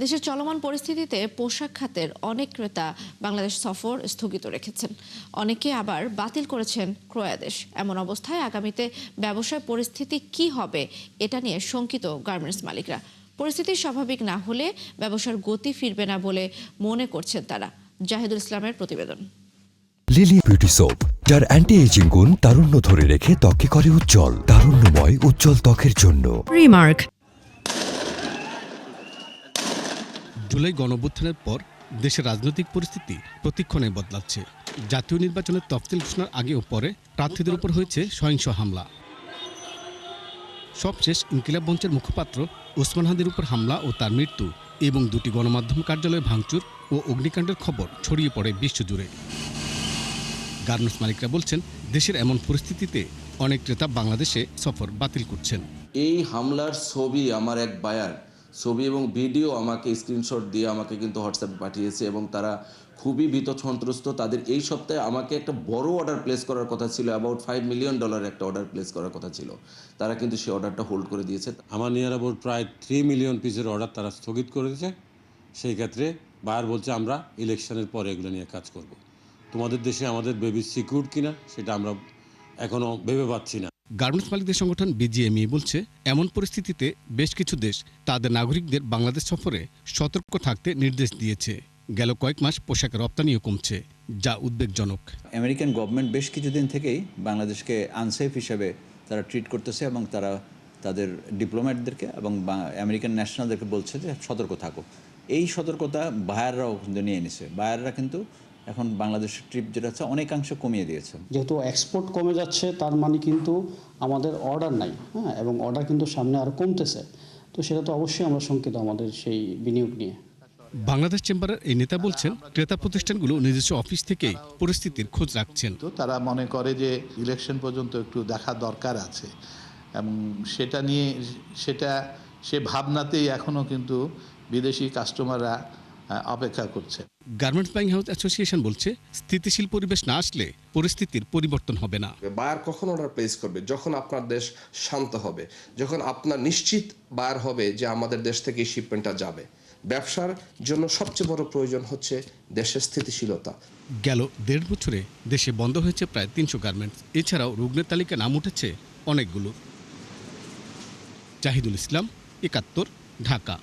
দেশের চলমান পরিস্থিতিতে পোশাক খাতের অনেক ক্রেতা বাংলাদেশ সফর স্থগিত রেখেছেন, অনেকে আবার বাতিল করেছেন ক্রয়াদেশ। এমন অবস্থায় আগামীতে ব্যবসায় পরিস্থিতি কি হবে এটা নিয়ে শঙ্কিত গার্মেন্টস মালিকরা। পরিস্থিতি স্বাভাবিক না হলে ব্যবসার গতি ফিরবে না বলে মনে করছেন তারা। জাহিদুল ইসলামের প্রতিবেদন। লিলি বিউটি সোপ, যার অ্যান্টি এজিং গুণ তারুণ্য ধরে রেখে ত্বকে করে উজ্জ্বল, তারুণ্যময় উজ্জ্বল ত্বকের জন্য। রিমার্ক। জুলাই গণঅভ্যুত্থানের পর দেশের রাজনৈতিক পরিস্থিতি প্রতিক্ষণে বদলাচ্ছে। জাতীয় নির্বাচনের তফসিল ঘোষণার আগে ও পরে প্রার্থীদের উপর হয়েছে সহিংস হামলা। সবশেষ ইনকিলাব মঞ্চের মুখপাত্র ওসমান হাদির উপর হামলা ও তার মৃত্যু এবং দুটি গণমাধ্যম কার্যালয়ে ভাঙচুর ও অগ্নিকাণ্ডের খবর ছড়িয়ে পড়ে বিশ্বজুড়ে। গার্মেন্টস মালিকরা বলছেন, দেশের এমন পরিস্থিতিতে অনেক ক্রেতা বাংলাদেশে সফর বাতিল করছেন। এই হামলার ছবি আমার এক বায়ার ছবি এবং ভিডিও আমাকে স্ক্রিনশট দিয়ে আমাকে কিন্তু হোয়াটসঅ্যাপে পাঠিয়েছে এবং তারা খুবই ভীত সন্ত্রস্ত। তাদের এই সপ্তাহে আমাকে একটা বড় অর্ডার প্লেস করার কথা ছিল, অ্যাবাউট $5 মিলিয়ন একটা অর্ডার প্লেস করার কথা ছিল। তারা কিন্তু সেই অর্ডারটা হোল্ড করে দিয়েছে। আমার নিয়ার অ্যাবাউট প্রায় 3 মিলিয়ন পিসের অর্ডার তারা স্থগিত করে দিয়েছে। সেই ক্ষেত্রে বায়ার বলছে আমরা ইলেকশনের পরে এগুলো নিয়ে কাজ করব। তোমাদের দেশে আমাদের বেবি সিকিউর কিনা সেটা আমরা এখনো ভেবে পাচ্ছি না। গার্মেন্টস মালিকদের সংগঠন বিজিএমইএ বলছে, এমন পরিস্থিতিতে বেশ কিছু দেশ তাদের নাগরিকদের বাংলাদেশ সফরে সতর্ক থাকতে নির্দেশ দিয়েছে। গেল কয়েক মাস পোশাকের রপ্তানিও কমছে, যা উদ্বেগজনক। আমেরিকান গভর্নমেন্ট বেশ কিছুদিন থেকেই বাংলাদেশকে আনসেফ হিসেবে তারা ট্রিট করতেছে এবং তারা তাদের ডিপ্লোম্যাটদেরকে এবং আমেরিকান ন্যাশনালদেরকে বলছে যে সতর্ক থাকো। এই সতর্কতা বায়াররাও কিন্তু নিয়ে নিছে। বায়াররা কিন্তু এখন বাংলাদেশের ট্রিপ যেটা আছে অনেকাংশ কমিয়ে দিয়েছে। যেহেতু এক্সপোর্ট কমে যাচ্ছে, তার মানে কিন্তু আমাদের অর্ডার নাই, এবং অর্ডার কিন্তু সামনে আরও কমতেছে। তো সেটা তো অবশ্যই আমরা শঙ্কিত আমাদের সেই বিনিয়োগ নিয়ে। বাংলাদেশ চেম্বারের এই নেতা বলছেন, ক্রেতা প্রতিষ্ঠানগুলো নিজস্ব অফিস থেকেই পরিস্থিতির খোঁজ রাখছেন। তারা মনে করে যে ইলেকশন পর্যন্ত একটু দেখা দরকার আছে এবং সেটা নিয়ে সে ভাবনাতেই এখনও কিন্তু বিদেশি কাস্টমাররা অপেক্ষা করছে। গার্মেন্টস বাইং হাউস অ্যাসোসিয়েশন বলছে, স্থিতিশীল পরিবেশ না আসলে পরিস্থিতির পরিবর্তন হবে না। বায়ার কখন অর্ডার প্লেস করবে? যখন আপনার দেশ শান্ত হবে, যখন আপনার নিশ্চিত বায়ার হবে যে আমাদের দেশ থেকে এই শিপমেন্টটা যাবে। ব্যবসার জন্য সবচেয়ে বড় প্রয়োজন হচ্ছে দেশের স্থিতিশীলতা। গেল 1.5 বছরে দেশে বন্ধ হয়েছে প্রায় 300 গার্মেন্টস। এছাড়াও রুগ্নের তালিকা নাম উঠেছে অনেকগুলো। জাহিদুল ইসলাম, 71, ঢাকা।